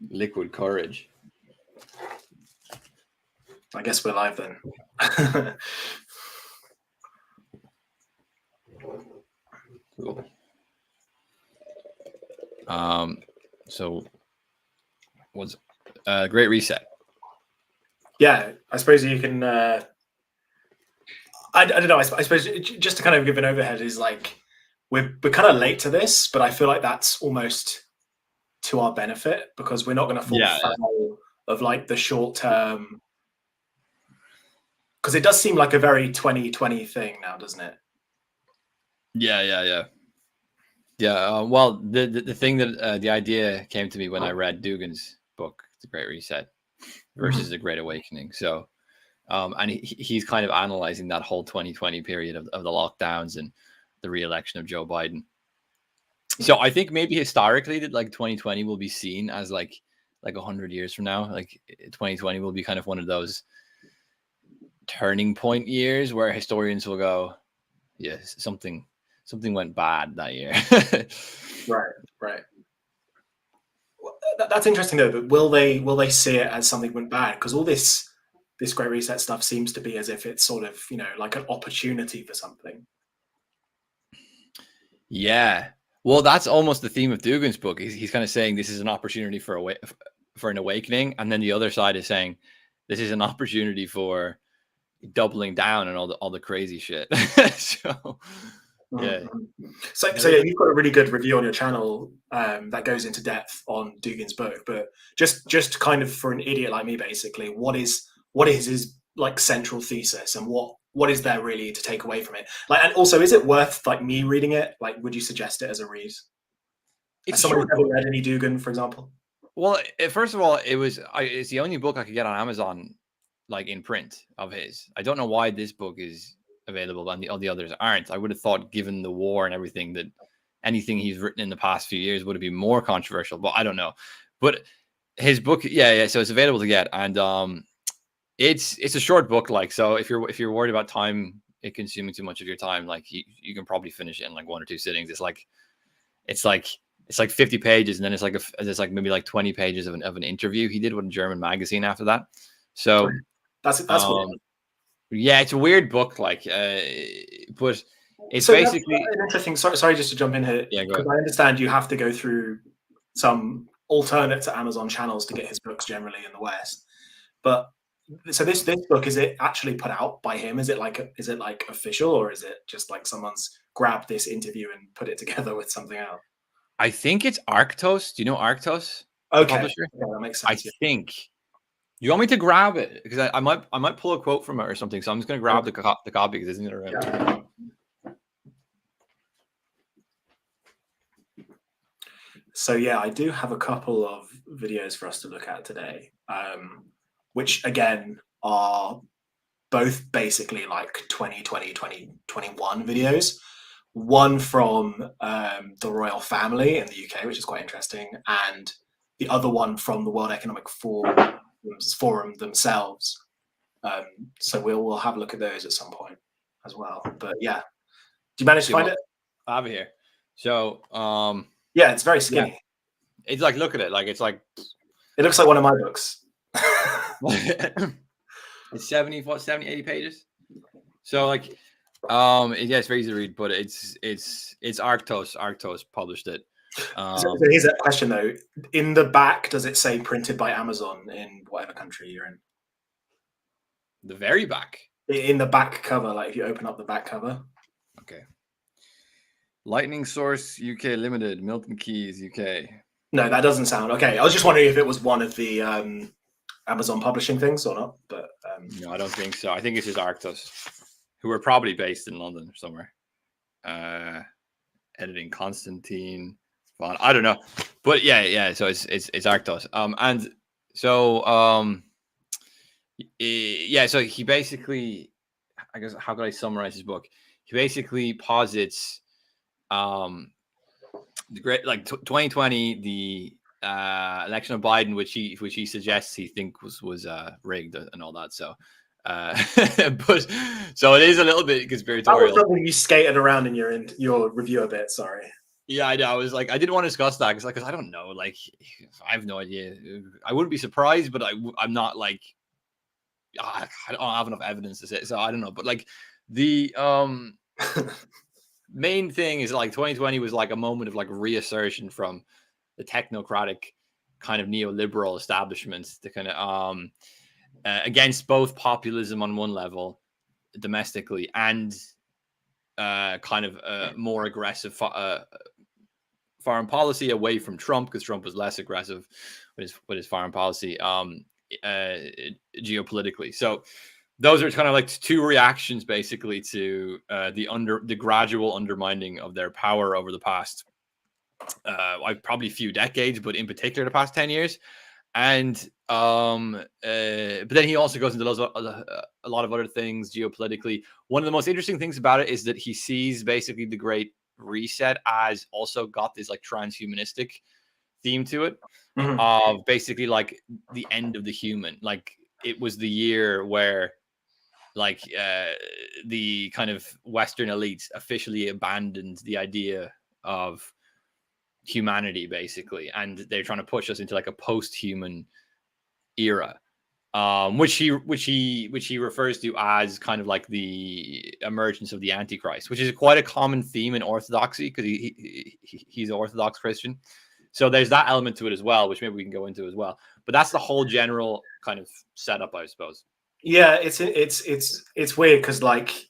Liquid courage. I guess we're live then. Cool. So was Great Reset. Yeah, I suppose you can. I don't know. I suppose just to kind of give an overhead is like we're kind of late to this, but I feel like that's almost to our benefit because we're not going to fall foul of like the short term. Because it does seem like a very 2020 thing now, doesn't it? Yeah. Well, the thing that the idea came to me when I read Dugan's book, The Great Reset, versus The Great Awakening. So, and he's kind of analyzing that whole 2020 period of the lockdowns and the re-election of Joe Biden. So I think maybe historically that like 2020 will be seen as like 100 years from now, like 2020 will be kind of one of those turning point years where historians will go, yeah, something went bad that year. Right. Well, that's interesting though. But will they see it as something went bad? Because all this Great Reset stuff seems to be as if it's sort of like an opportunity for something. Yeah. Well, that's almost the theme of Dugan's book. He's kind of saying this is an opportunity for an awakening, and then the other side is saying this is an opportunity for doubling down on all the crazy shit. So yeah. So yeah, you've got a really good review on your channel that goes into depth on Dugan's book. But just kind of for an idiot like me, basically, what is his like central thesis, and what is there really to take away from it? Like, and also, is it worth like me reading it? Like, would you suggest it as a read? It's someone who's never read any Dugan, for example. Well, first of all, it's the only book I could get on Amazon, like in print of his. I don't know why this book is available and all the others aren't. I would have thought, given the war and everything, that anything he's written in the past few years would have been more controversial. But I don't know. But his book, yeah. So it's available to get, and it's a short book. Like, so if you're worried about time, it consuming too much of your time, like you can probably finish it in like 1 or 2 sittings. It's like 50 pages, and then there's like maybe like 20 pages of an interview he did with a German magazine after that. So that's weird. Yeah, it's a weird book, like, but it's so basically an interesting. Sorry, just to jump in here. Yeah, go ahead. I understand you have to go through some alternate to Amazon channels to get his books generally in the West. But so this book, is it actually put out by him? Is it like official, or is it just like someone's grabbed this interview and put it together with something else? I think it's Arctos. Do you know Arctos? Okay, publisher? Yeah, that makes sense. I think. You want me to grab it? Because I might pull a quote from it or something. So I'm just going to grab the copy because isn't it around? Yeah. So yeah, I do have a couple of videos for us to look at today, which again are both basically like 2020, 2021 videos. One from the royal family in the UK, which is quite interesting, and the other one from the World Economic Forum themselves. So we'll have a look at those at some point as well. But yeah, do you manage to find it? I have it here. So yeah, it's very skinny. Yeah. It's like, look at it. Like, it's like, it looks like one of my books. It's 70, 80 pages. So like, yeah, it's very easy to read, but it's Arctos. Arctos published it. So here's that question though. In the back, does it say printed by Amazon in whatever country you're in? The very back. In the back cover, like if you open up the back cover. Okay. Lightning Source UK Limited, Milton Keynes, UK. No, that doesn't sound okay. I was just wondering if it was one of the Amazon publishing things or not, but no, I don't think so. I think it's just Arctos, who are probably based in London somewhere. Editing Constantine. Well, I don't know, but yeah. So it's Arctos. And so yeah. So he basically, I guess, how could I summarize his book? He basically posits the great, like 2020, the election of Biden, which he suggests he think was rigged and all that. So but so it is a little bit conspiratorial. That was something you skated around in your review a bit. Sorry. Yeah, I know. I was like, I didn't want to discuss that because I don't know. Like, I have no idea. I wouldn't be surprised, but I'm not like, I don't have enough evidence to say. So I don't know. But like, the main thing is like 2020 was like a moment of like reassertion from the technocratic kind of neoliberal establishment, the kind of against both populism on one level domestically and kind of more aggressive foreign policy away from Trump, because Trump was less aggressive with his foreign policy geopolitically. So those are kind of like two reactions basically to the gradual undermining of their power over the past probably a few decades, but in particular the past 10 years. And but then he also goes into a lot of other things geopolitically. One of the most interesting things about it is that he sees basically the Great Reset as also got this like transhumanistic theme to it, of basically like the end of the human. Like it was the year where like the kind of Western elites officially abandoned the idea of humanity basically, and they're trying to push us into like a post-human era, which he refers to as kind of like the emergence of the Antichrist, which is quite a common theme in Orthodoxy because he's an Orthodox Christian. So there's that element to it as well, which maybe we can go into as well. But that's the whole general kind of setup, I suppose. Yeah, it's weird because like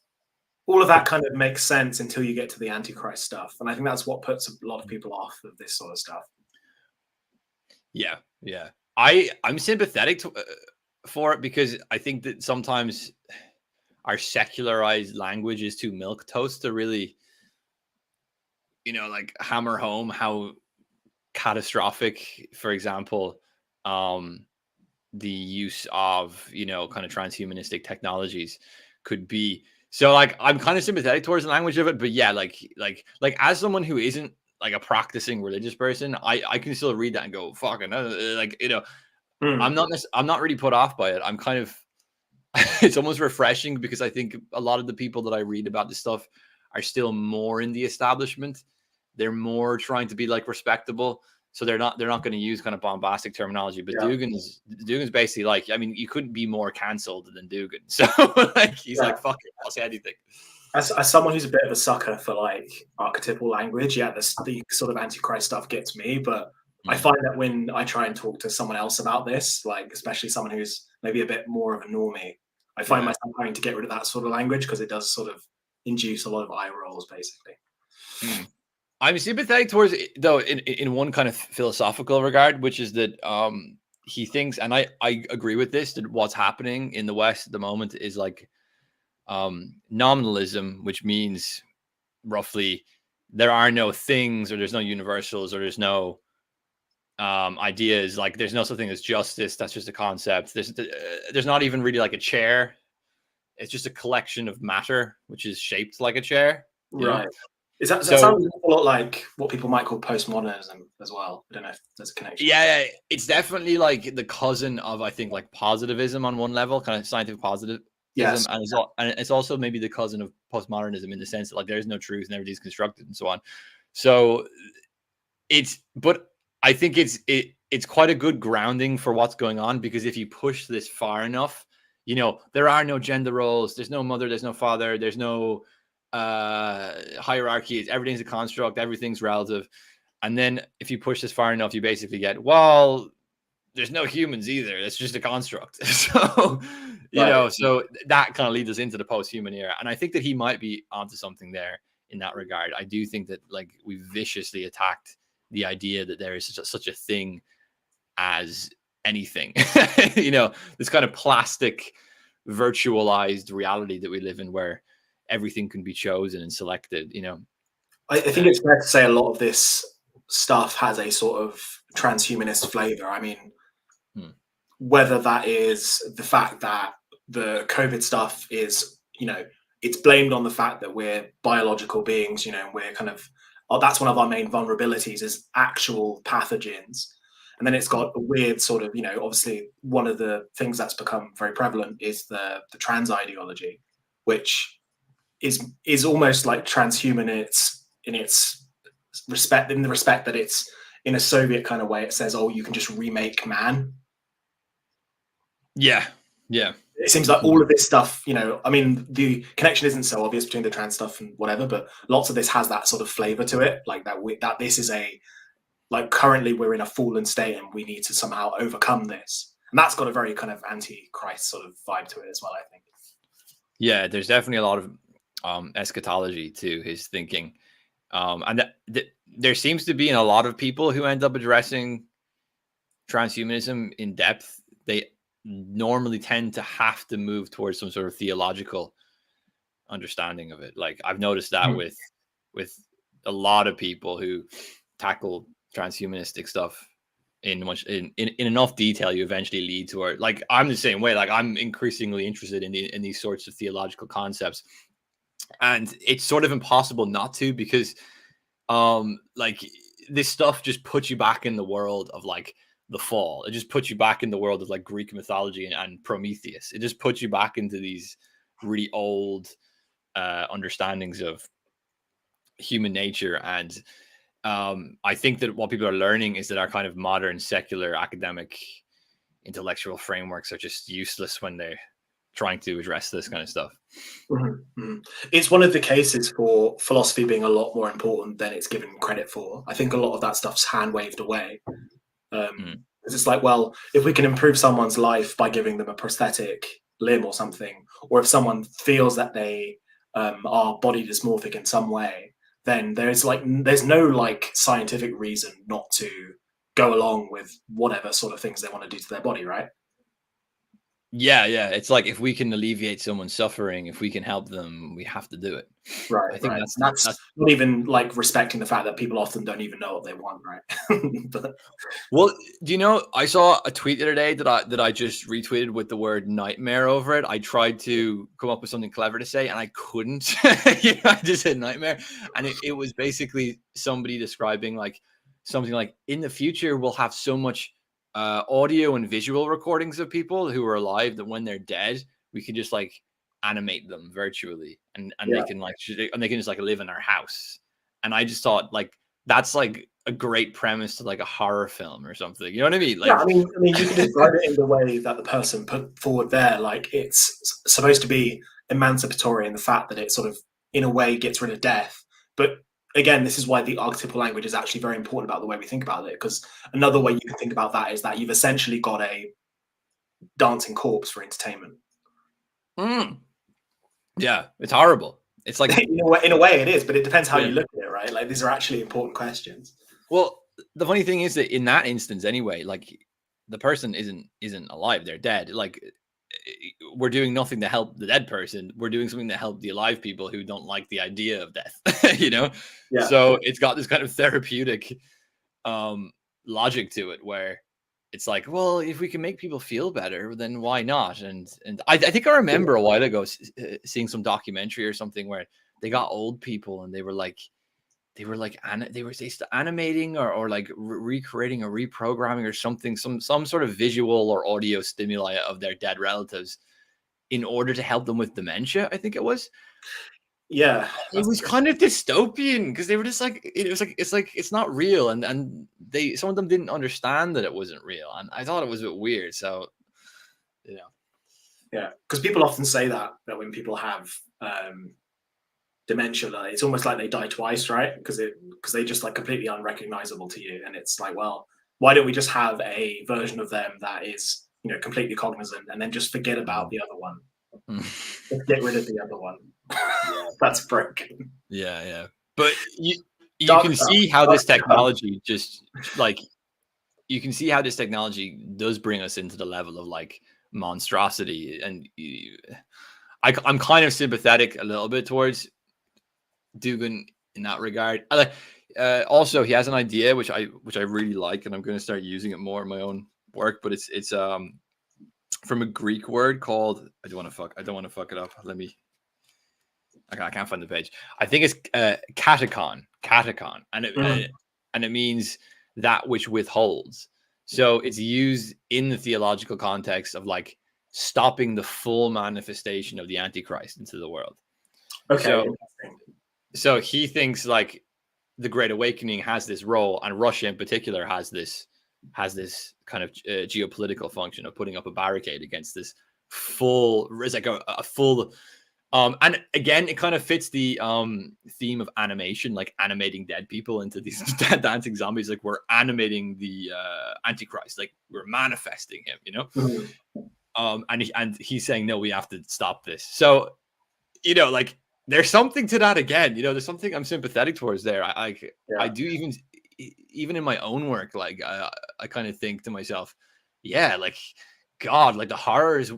all of that kind of makes sense until you get to the Antichrist stuff, and I think that's what puts a lot of people off of this sort of stuff. Yeah, yeah. I'm sympathetic for it because I think that sometimes our secularized language is too milk toast to really, like hammer home how catastrophic, for example, the use of kind of transhumanistic technologies could be. So like I'm kind of sympathetic towards the language of it, but yeah, like as someone who isn't like a practicing religious person, I can still read that and go fucking like I'm not really put off by it. I'm kind of it's almost refreshing because I think a lot of the people that I read about this stuff are still more in the establishment. They're more trying to be like respectable. So they're not going to use kind of bombastic terminology. But Dugan's basically like, I mean, you couldn't be more cancelled than Dugan. So like he's like, fuck it, I'll say anything. As someone who's a bit of a sucker for like archetypal language, yeah, the sort of Antichrist stuff gets me. But I find that when I try and talk to someone else about this, like especially someone who's maybe a bit more of a normie, I find myself having to get rid of that sort of language because it does sort of induce a lot of eye rolls, basically. I'm sympathetic towards it, though, in one kind of philosophical regard, which is that he thinks, and I agree with this, that what's happening in the West at the moment is like nominalism, which means roughly there are no things, or there's no universals, or there's no ideas. Like there's no such thing as justice. That's just a concept. There's not even really like a chair. It's just a collection of matter, which is shaped like a chair. Right. That sounds a lot like what people might call postmodernism as well. I don't know if there's a connection. Yeah, it's definitely like the cousin of, I think, like positivism on one level, kind of scientific positivism. Yes. And it's also maybe the cousin of postmodernism in the sense that like there's no truth and everything's constructed and so on. So but I think it's quite a good grounding for what's going on, because if you push this far enough, there are no gender roles, there's no mother, there's no father, there's no hierarchy. Everything's a construct, everything's relative. And then if you push this far enough, you basically get, well, there's no humans either, it's just a construct. So so that kind of leads us into the post-human era, and I think that he might be onto something there in that regard. I do think that like we viciously attacked the idea that there is such a thing as anything. This kind of plastic virtualized reality that we live in, where everything can be chosen and selected. I think it's fair to say a lot of this stuff has a sort of transhumanist flavor. I mean, whether that is the fact that the COVID stuff is, it's blamed on the fact that we're biological beings, we're kind of, that's one of our main vulnerabilities is actual pathogens. And then it's got a weird sort of, obviously one of the things that's become very prevalent is the trans ideology, which is almost like transhuman in its respect in the respect that it's in a Soviet kind of way. It says, "Oh, you can just remake man." Yeah, yeah. It seems like all of this stuff, you know, I mean, the connection isn't so obvious between the trans stuff and whatever, but lots of this has that sort of flavor to it, like that this is a, like, currently we're in a fallen state and we need to somehow overcome this. And that's got a very kind of anti-Christ sort of vibe to it as well, I think. Yeah, there's definitely a lot of eschatology to his thinking. And there seems to be in a lot of people who end up addressing transhumanism in depth, they normally tend to have to move towards some sort of theological understanding of it. Like I've noticed that with a lot of people who tackle transhumanistic stuff in enough detail, you eventually lead toward, like, I'm the same way. Like I'm increasingly interested in these sorts of theological concepts, and it's sort of impossible not to, because like this stuff just puts you back in the world of like the fall. It just puts you back in the world of like Greek mythology and Prometheus. It just puts you back into these really old understandings of human nature. And I think that what people are learning is that our kind of modern secular academic intellectual frameworks are just useless when they're trying to address this kind of stuff. It's one of the cases for philosophy being a lot more important than it's given credit for. I think a lot of that stuff's hand waved away. It's like, well, if we can improve someone's life by giving them a prosthetic limb or something, or if someone feels that they are body dysmorphic in some way, then there's no like scientific reason not to go along with whatever sort of things they want to do to their body, right? Yeah. It's like, if we can alleviate someone's suffering, if we can help them, we have to do it. Right. I think right. that's not even like respecting the fact that people often don't even know what they want, right? But, well, do you know, I saw a tweet the other day that I just retweeted with the word nightmare over it. I tried to come up with something clever to say and I couldn't. I just said nightmare, and it was basically somebody describing like something like, in the future we'll have so much audio and visual recordings of people who are alive that when they're dead we can just like animate them virtually, and yeah. they can just like live in our house. And I just thought, like, that's like a great premise to like a horror film or something. You know what I mean? Like, yeah, I mean, you can describe it in the way that the person put forward there. Like, it's supposed to be emancipatory in the fact that it sort of, in a way, gets rid of death. But again, this is why the archetypal language is actually very important about the way we think about it. Because another way you can think about that is that you've essentially got a dancing corpse for entertainment. Yeah, it's horrible. It's like in a way it is, but it depends how you look at it, right? Like, these are actually important questions. Well, the funny thing is that in that instance, anyway, like the person isn't alive; they're dead. Like, we're doing nothing to help the dead person. We're doing something to help the alive people who don't like the idea of death. You know, Yeah. So it's got this kind of therapeutic logic to it, where it's like, well, if we can make people feel better, then why not? And I think I remember a while ago seeing some documentary or something where they got old people and they were animating or like recreating or reprogramming or something, some sort of visual or audio stimuli of their dead relatives in order to help them with dementia. I think it was. Yeah, it was kind of dystopian because they were just like, it's not real, and some of them didn't understand that it wasn't real, and I thought it was a bit weird. So, yeah, because people often say that when people have dementia, like, it's almost like they die twice, right? Because they just like completely unrecognizable to you, and it's like, well, why don't we just have a version of them that is, you know, completely cognizant, and then just forget about the other one, just get rid of the other one. That's broken. Yeah. But you can see how this technology just like, you can see how this technology does bring us into the level of like monstrosity, and I'm kind of sympathetic a little bit towards Dugan in that regard. Also, he has an idea which I really like, and I'm going to start using it more in my own work. But it's from a Greek word called, I don't want to fuck it up. I can't find the page. I think it's katakon, and it means that which withholds. So it's used in the theological context of like stopping the full manifestation of the Antichrist into the world. Okay. So he thinks like the Great Awakening has this role, and Russia in particular has this kind of geopolitical function of putting up a barricade against this it's like a full. And again, it kind of fits the theme of animation, like animating dead people into these dancing zombies. Like we're animating the Antichrist, like we're manifesting him, you know. Mm-hmm. And he's saying, no, we have to stop this. So, you know, like there's something to that again. You know, there's something I'm sympathetic towards there. I do even in my own work, like I kind of think to myself, yeah, like God, like the horrors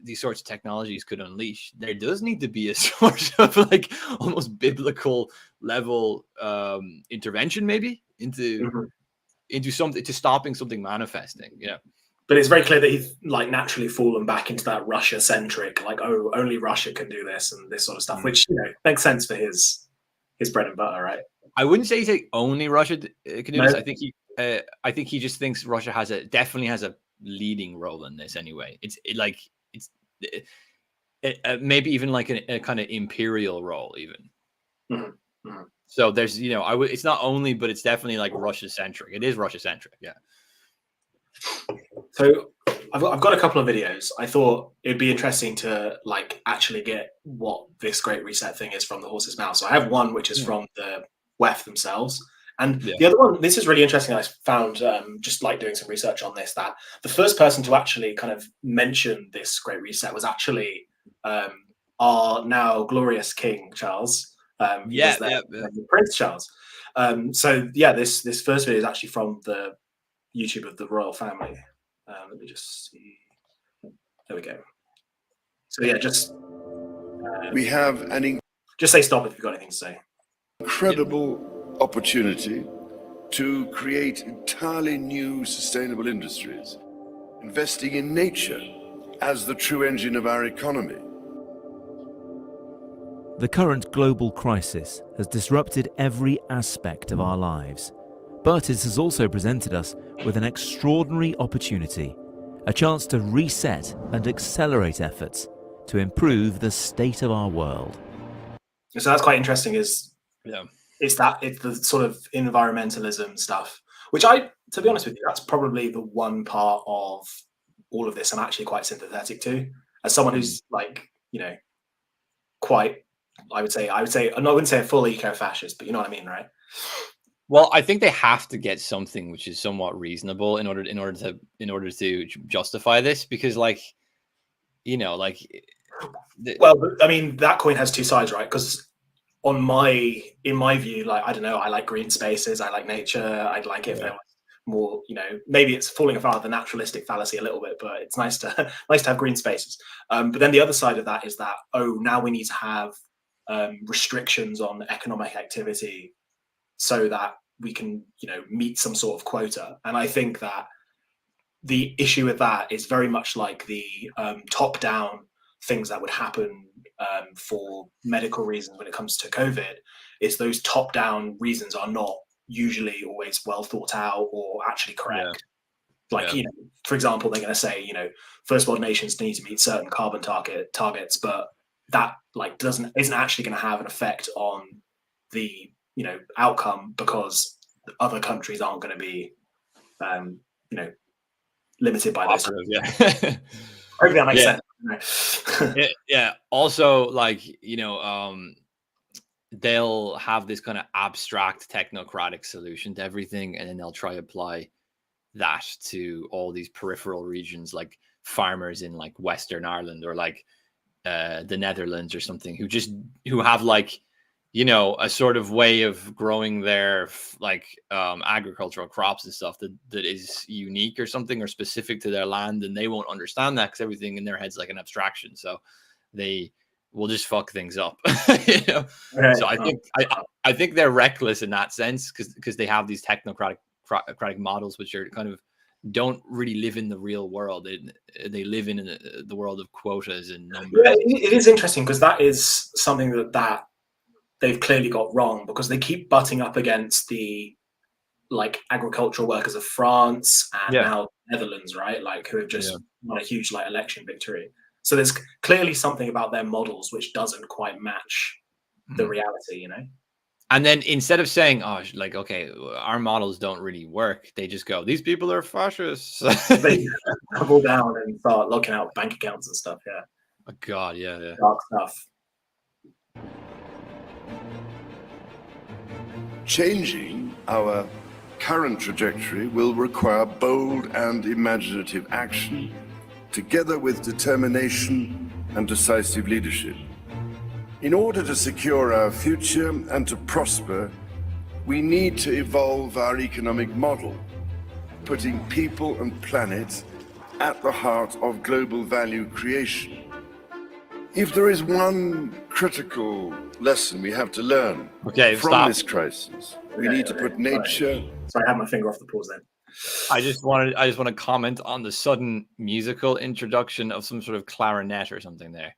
these sorts of technologies could unleash. There does need to be a sort of like almost biblical level intervention, maybe into something, to stopping something manifesting. Yeah. But it's very clear that he's like naturally fallen back into that Russia centric, like, oh, only Russia can do this and this sort of stuff, which, you know, makes sense for his bread and butter, right? I wouldn't say he's only Russia can do No. this. I think he just thinks Russia definitely has a leading role in this anyway. It's maybe even like a kind of imperial role even. Mm-hmm. Mm-hmm. So there's, you know, it's not only, but it's definitely like Russia centric. It is Russia centric. Yeah. So I've got a couple of videos. I thought it'd be interesting to like actually get what this Great Reset thing is from the horse's mouth. So I have one which is from the WEF themselves. And the other one, this is really interesting. I found just like doing some research on this, that the first person to actually kind of mention this Great Reset was actually our now glorious King Charles. Prince Charles. So yeah, this first video is actually from the YouTube of the royal family. Let me just see. There we go. So yeah, just we have an just say stop if you've got anything to say. Incredible opportunity to create entirely new sustainable industries, investing in nature as the true engine of our economy. The current global crisis has disrupted every aspect of our lives, but it has also presented us with an extraordinary opportunity, a chance to reset and accelerate efforts to improve the state of our world. So that's quite interesting. It's the sort of environmentalism stuff, which to be honest with you, that's probably the one part of all of this I'm actually quite sympathetic to, as someone who's like, you know, quite, I wouldn't say a full eco-fascist, but you know what I mean, right? Well, I think they have to get something which is somewhat reasonable in order to justify this, because, like, you know, like, well, I mean, that coin has two sides, right? Because in my view, like, I don't know, I like green spaces, I like nature, I'd like it if there was more, you know, maybe it's falling apart of the naturalistic fallacy a little bit, but it's nice to have green spaces. But then the other side of that is that, oh, now we need to have restrictions on economic activity so that we can, you know, meet some sort of quota. And I think that the issue with that is very much like the top-down things that would happen for medical reasons when it comes to COVID, is those top-down reasons are not usually always well thought out or actually correct. Like, you know, for example, they're going to say, you know, first world nations need to meet certain carbon targets, but that like isn't actually going to have an effect on the, you know, outcome, because other countries aren't going to be, you know, limited by those. Hopefully that makes sense. Yeah. Also, like, you know, they'll have this kind of abstract technocratic solution to everything, and then they'll try to apply that to all these peripheral regions, like farmers in like Western Ireland or like the Netherlands or something, who have like, you know, a sort of way of growing their like agricultural crops and stuff that is unique or something, or specific to their land, and they won't understand that because everything in their head's like an abstraction. So they will just fuck things up. You know? So I think they're reckless in that sense, because they have these technocratic models which are kind of don't really live in the real world. They live in the world of quotas and numbers. Yeah, it is interesting, because that is something that they've clearly got wrong, because they keep butting up against the like agricultural workers of France and now Netherlands, right? Like, who have just won a huge like election victory. So there's clearly something about their models which doesn't quite match the reality, you know? And then instead of saying, "Oh, like okay, our models don't really work," they just go, "These people are fascists." They double down and start locking out bank accounts and stuff. Yeah. Oh God, yeah. Dark stuff. Changing our current trajectory will require bold and imaginative action, together with determination and decisive leadership. In order to secure our future and to prosper, we need to evolve our economic model, putting people and planet at the heart of global value creation. If there is one critical lesson we have to learn from this crisis, we need to put nature... Sorry, I had my finger off the pause then. I just want to comment on the sudden musical introduction of some sort of clarinet or something there,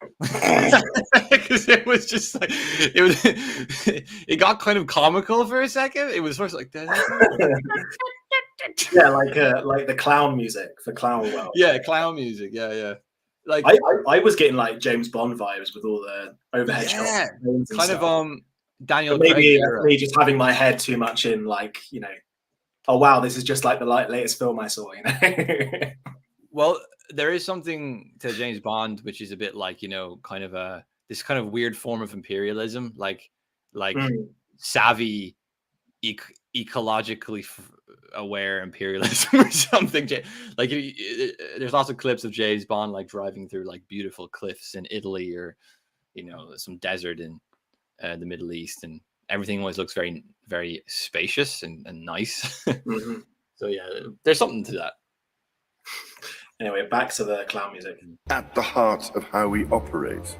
because it was just like it got kind of comical for a second. It was first like yeah, like the clown music for Clown World. Yeah, clown music. Yeah. Like I was getting like James Bond vibes with all the overhead shots. Kind of Daniel but maybe Craig me just having my head too much in, like, you know, oh wow, this is just like the latest film I saw, you know. Well, there is something to James Bond which is a bit like, you know, kind of this kind of weird form of imperialism, like savvy ecologically aware imperialism or something. Like there's lots of clips of James Bond like driving through like beautiful cliffs in Italy, or you know, some desert in the Middle East, and everything always looks very, very spacious and nice. So yeah, there's something to that. Anyway, back to the clown music. At the heart of how we operate.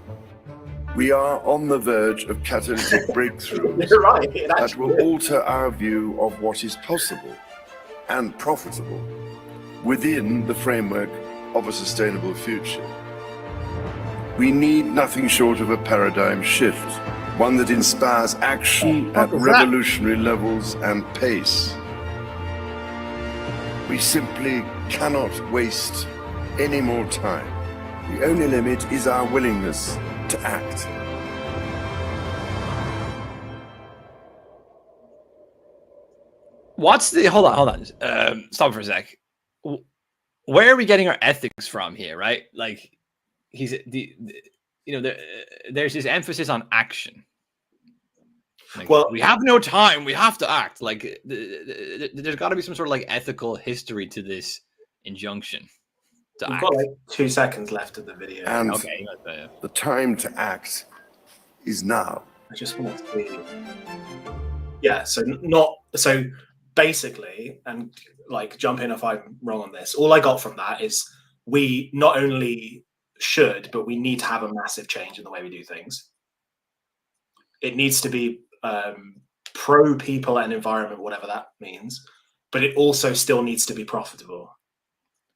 We are on the verge of catalytic breakthroughs You're right, that will alter our view of what is possible and profitable within the framework of a sustainable future. We need nothing short of a paradigm shift, one that inspires action at revolutionary levels and pace. We simply cannot waste any more time. The only limit is our willingness to act. What's the hold on stop for a sec. Where are we getting our ethics from here, right? Like he's there's this emphasis on action. Like, well, we have no time, we have to act. Like there's got to be some sort of like ethical history to this injunction. We've got like 2 seconds left of the video. And the time to act is now. I just want to see. Yeah, so basically, and like jump in if I'm wrong on this, all I got from that is we not only should, but we need to have a massive change in the way we do things. It needs to be pro people and environment, whatever that means, but it also still needs to be profitable.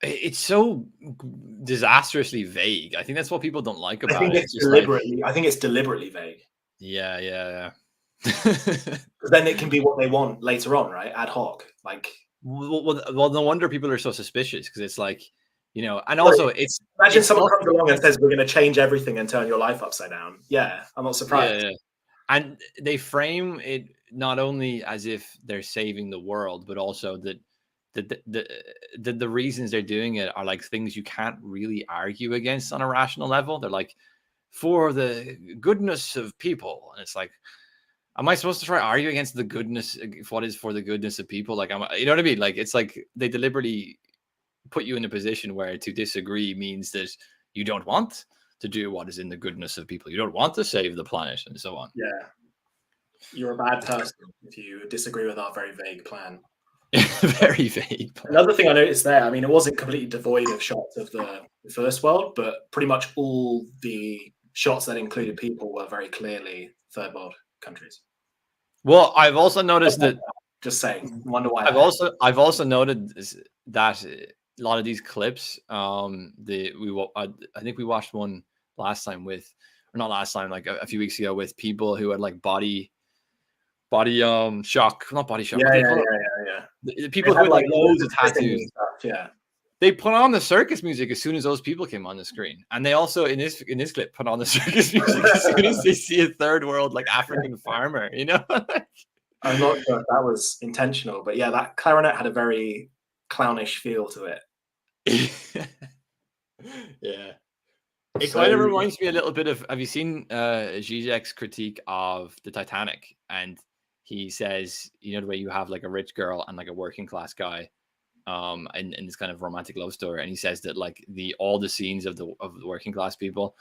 It's so disastrously vague. I think that's what people don't like about it. I think it's deliberately vague. Yeah. Then it can be what they want later on, right? Ad hoc. Like, well, no wonder people are so suspicious, because it's like, you know, and also it's imagine someone comes along and says we're going to change everything and turn your life upside down. Yeah, I'm not surprised. Yeah. And they frame it not only as if they're saving the world, but also that the reasons they're doing it are like things you can't really argue against on a rational level. They're like, for the goodness of people, and it's like, am I supposed to try argue against the goodness? What is for the goodness of people? Like, you know what I mean? Like, it's like they deliberately put you in a position where to disagree means that you don't want to do what is in the goodness of people. You don't want to save the planet, and so on. Yeah, you're a bad person if you disagree with our very vague plan. Very vague. Another thing I noticed there, I mean, it wasn't completely devoid of shots of the first world, but pretty much all the shots that included people were very clearly third world countries. Well, I've also noticed that. Just saying, wonder why. I've also noted that a lot of these clips, I think we watched one last time with, or not last time, like a few weeks ago, with people who had like body shock, not body shock. Yeah. The people who had like loads of tattoos. Yeah. They put on the circus music as soon as those people came on the screen, and they also in this clip put on the circus music as soon as they see a third world like African farmer. You know, I'm not sure if that was intentional, but yeah, that clarinet had a very clownish feel to it. Yeah, it kind of reminds me a little bit of. Have you seen Zizek's critique of the Titanic? And he says, you know, the way you have like a rich girl and like a working class guy. In this kind of romantic love story, and he says that like all the scenes of the working class people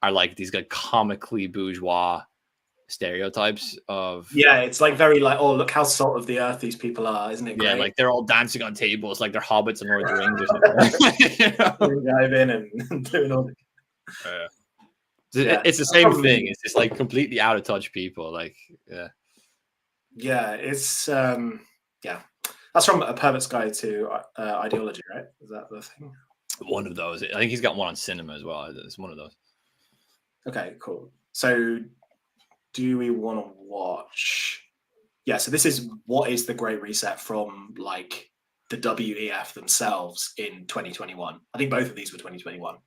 are like these like comically bourgeois stereotypes of it's like very like, oh, look how salt of the earth these people are, isn't it great? Yeah, like they're all dancing on tables like they're hobbits and Lord of the Rings or something. You know? Dive in and doing all it's the same thing. It's just like completely out of touch people. Like it's that's from A Pervert's Guide to Ideology, right? Is that the thing? One of those. I think he's got one on cinema as well. It's one of those. Okay, cool. So do we want to watch? Yeah, so this is what is the Great Reset from like the WEF themselves in 2021. I think both of these were 2021.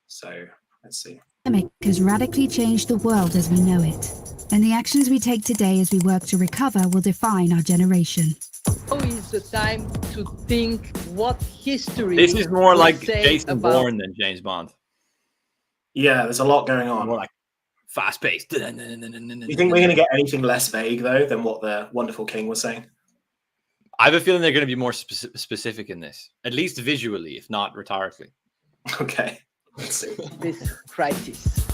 So let's see. The pandemic has radically changed the world as we know it, and the actions we take today as we work to recover will define our generation. Now is the time to think what history. This is more like Jason Bourne than James Bond. Yeah, there's a lot going on. More like fast paced. Do you think we're going to get anything less vague though than what the Wonderful King was saying? I have a feeling they're going to be more specific in this, at least visually, if not rhetorically. Okay, let's see. This crisis.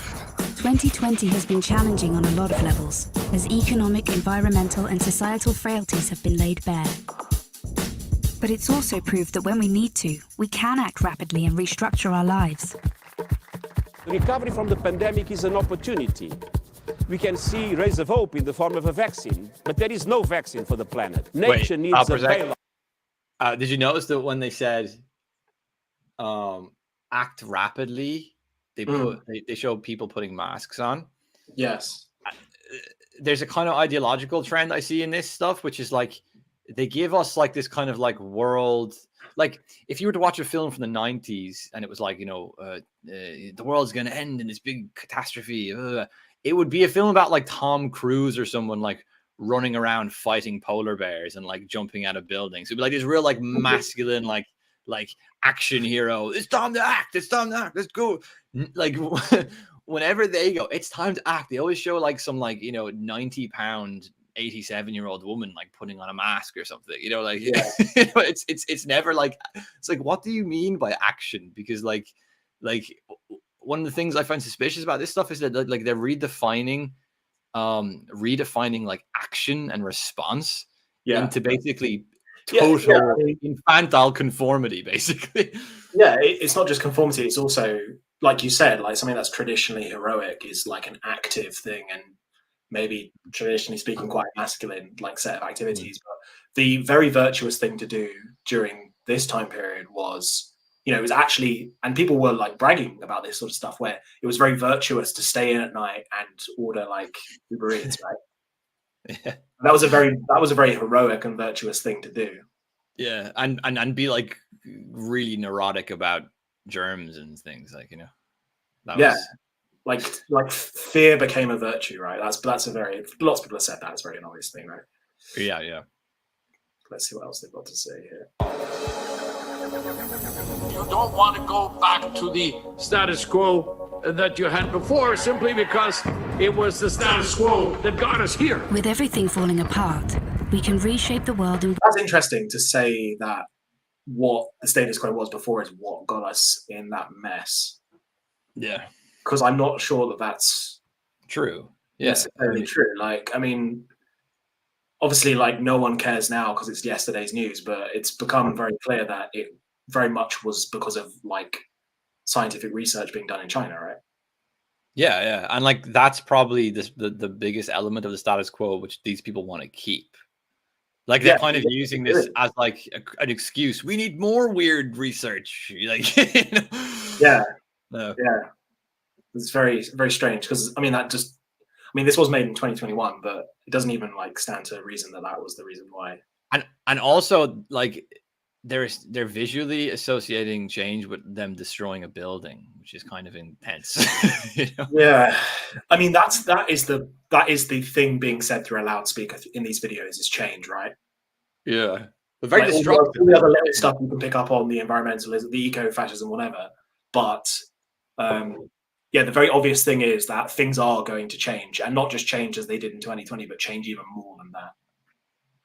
2020 has been challenging on a lot of levels, as economic, environmental and societal frailties have been laid bare. But it's also proved that when we need to, we can act rapidly and restructure our lives. The recovery from the pandemic is an opportunity. We can see rays of hope in the form of a vaccine, but there is no vaccine for the planet. Nature needs a bailout. Did you notice that when they said act rapidly, they show people putting masks on? Yes. There's a kind of ideological trend I see in this stuff, which is like they give us like this kind of like world. Like if you were to watch a film from the 90s and it was like, you know, the world's going to end in this big catastrophe, it would be a film about like Tom Cruise or someone like running around fighting polar bears and like jumping out of buildings. It'd be like this real like masculine like action hero. It's time to act. It's time to act. Let's go. Like whenever they go, it's time to act. They always show like some like, you know, 90-pound 87-year-old woman like putting on a mask or something, you know, like you know, it's never like, it's like, what do you mean by action? Because like one of the things I find suspicious about this stuff is that like they're redefining like action and response into basically total infantile conformity, basically. Yeah, it's not just conformity, it's also, like you said, like something that's traditionally heroic is like an active thing and maybe traditionally speaking quite masculine like set of activities. But the very virtuous thing to do during this time period was, you know, it was actually, and people were like bragging about this sort of stuff, where it was very virtuous to stay in at night and order like Uber Eats, right? Yeah. That was a very heroic and virtuous thing to do. Yeah, and be like really neurotic about germs and things, like, you know. That was... like fear became a virtue, right? That's a very, lots of people have said that. It's a very obvious thing, right? Yeah. Let's see what else they've got to say here. You don't want to go back to the status quo that you had before simply because it was the status quo that got us here. With everything falling apart, we can reshape the world. That's interesting to say that what the status quo was before is what got us in that mess. Yeah. Because I'm not sure that that's true. Necessarily true. Like, I mean, obviously, like no one cares now because it's yesterday's news, but it's become very clear that it very much was because of like scientific research being done in China, right? Yeah, and like that's probably the biggest element of the status quo, which these people want to keep. Like they're kind of using this as like an excuse. We need more weird research. Like, you know? Yeah. It's very, very strange because this was made in 2021, but it doesn't even like stand to reason that was the reason why. And also like they're visually associating change with them destroying a building, which is kind of intense. You know? Yeah, I mean that is the thing being said through a loudspeaker in these videos is change, right? Yeah, but very Like destructive. all the other little stuff you can pick up on the environmentalism, the eco-fascism, whatever. But yeah, the very obvious thing is that things are going to change, and not just change as they did in 2020, but change even more than that,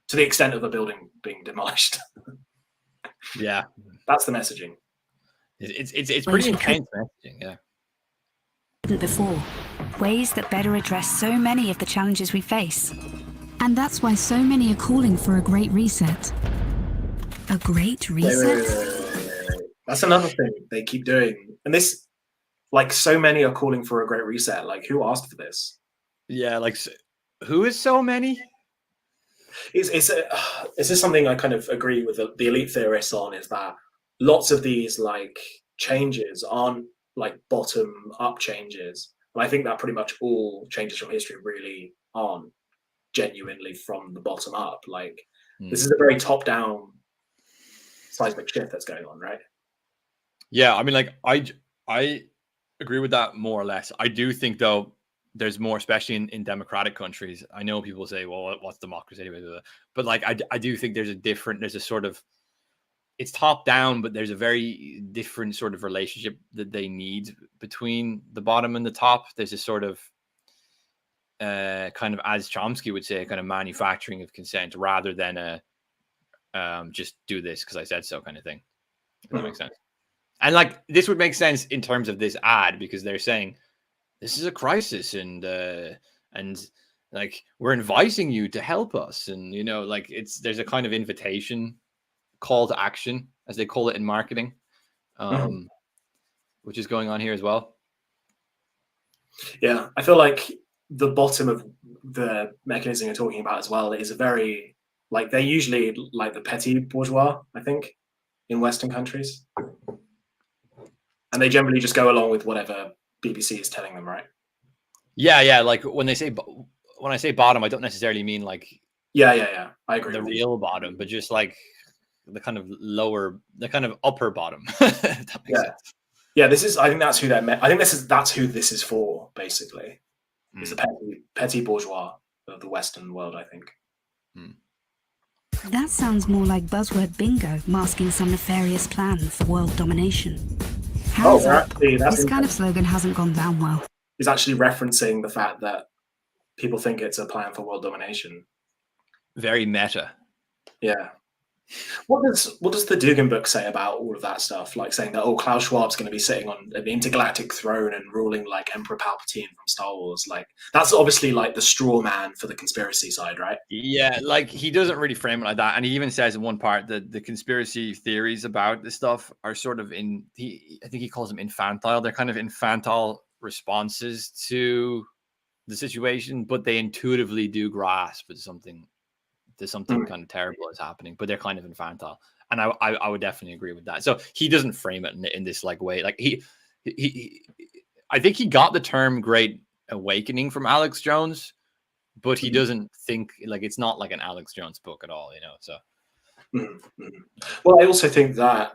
to the extent of the building being demolished. Yeah, that's the messaging. It's pretty intense messaging. Yeah. Before, ways that better address so many of the challenges we face. And that's why so many are calling for a great reset. A great reset? Wait. That's another thing they keep doing. And this, like, so many are calling for a great reset. Like, who asked for this? Yeah, like, who is so many? Is this something I kind of agree with the elite theorists on, is that lots of these, like, changes aren't, like, bottom-up changes. And I think that pretty much all changes from history really aren't genuinely from the bottom up. Like, this is a very top-down seismic shift that's going on, right? Yeah, I mean, like, I agree with that more or less. I do think, though, there's more, especially in democratic countries. I know people say, well, what's democracy anyway? But like, I do think there's a sort of, it's top down, but there's a very different sort of relationship that they need between the bottom and the top. There's a sort of kind of, as Chomsky would say, kind of manufacturing of consent rather than a just do this because I said so kind of thing. If that makes sense. And like, this would make sense in terms of this ad, because they're saying this is a crisis, and like, we're inviting you to help us, and you know, like, there's a kind of invitation, call to action, as they call it in marketing, which is going on here as well. Yeah, I feel like the bottom of the mechanism you're talking about as well is a very, like, they're usually like the petty bourgeois, I think, in Western countries. And they generally just go along with whatever BBC is telling them, right? Yeah. Like, when I say bottom, I don't necessarily mean like yeah. I agree. The real bottom, but just like the kind of upper bottom. That makes sense. Yeah, I think that's who they're I think that's who this is for, basically. It's the petty bourgeois of the Western world, I think. That sounds more like buzzword bingo masking some nefarious plan for world domination. This kind of slogan hasn't gone down well. He's actually referencing the fact that people think it's a plan for world domination. Very meta. Yeah. What does the Dugan book say about all of that stuff? Like, saying that, Klaus Schwab's going to be sitting on an intergalactic throne and ruling like Emperor Palpatine from Star Wars. Like, that's obviously like the straw man for the conspiracy side, right? Yeah, like, he doesn't really frame it like that, and he even says in one part that the conspiracy theories about this stuff are sort of I think he calls them infantile. They're kind of infantile responses to the situation, but they intuitively do grasp that something kind of terrible is happening, but they're kind of infantile. And I would definitely agree with that. So he doesn't frame it in this like way. Like, he I think he got the term Great Awakening from Alex Jones, but he doesn't think, like, it's not like an Alex Jones book at all, you know. So well, I also think that,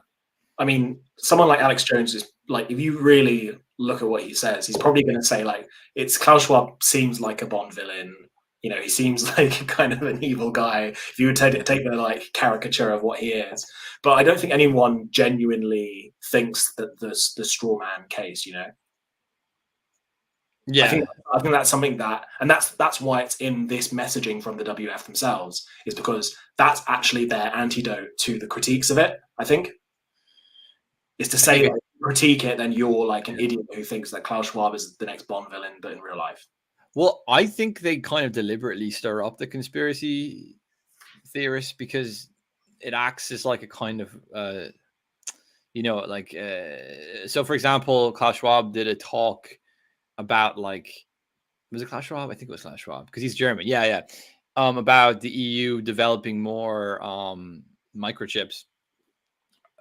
I mean, someone like Alex Jones is like, if you really look at what he says, he's probably going to say, like, it's Klaus Schwab seems like a Bond villain. You know, he seems like kind of an evil guy, if you would take the like caricature of what he is. But I don't think anyone genuinely thinks that the straw man case, you know. yeah, I think that's something that, and that's why it's in this messaging from the WF themselves, is because that's actually their antidote to the critiques of it. I think is to say, like, critique it, then you're like an idiot who thinks that Klaus Schwab is the next Bond villain, but in real life. Well, I think they kind of deliberately stir up the conspiracy theorists because it acts as like a kind of, you know, like, so for example, Klaus Schwab did a talk about, like, was it Klaus Schwab? I think it was Klaus Schwab, because he's German. Yeah. About the EU developing more microchips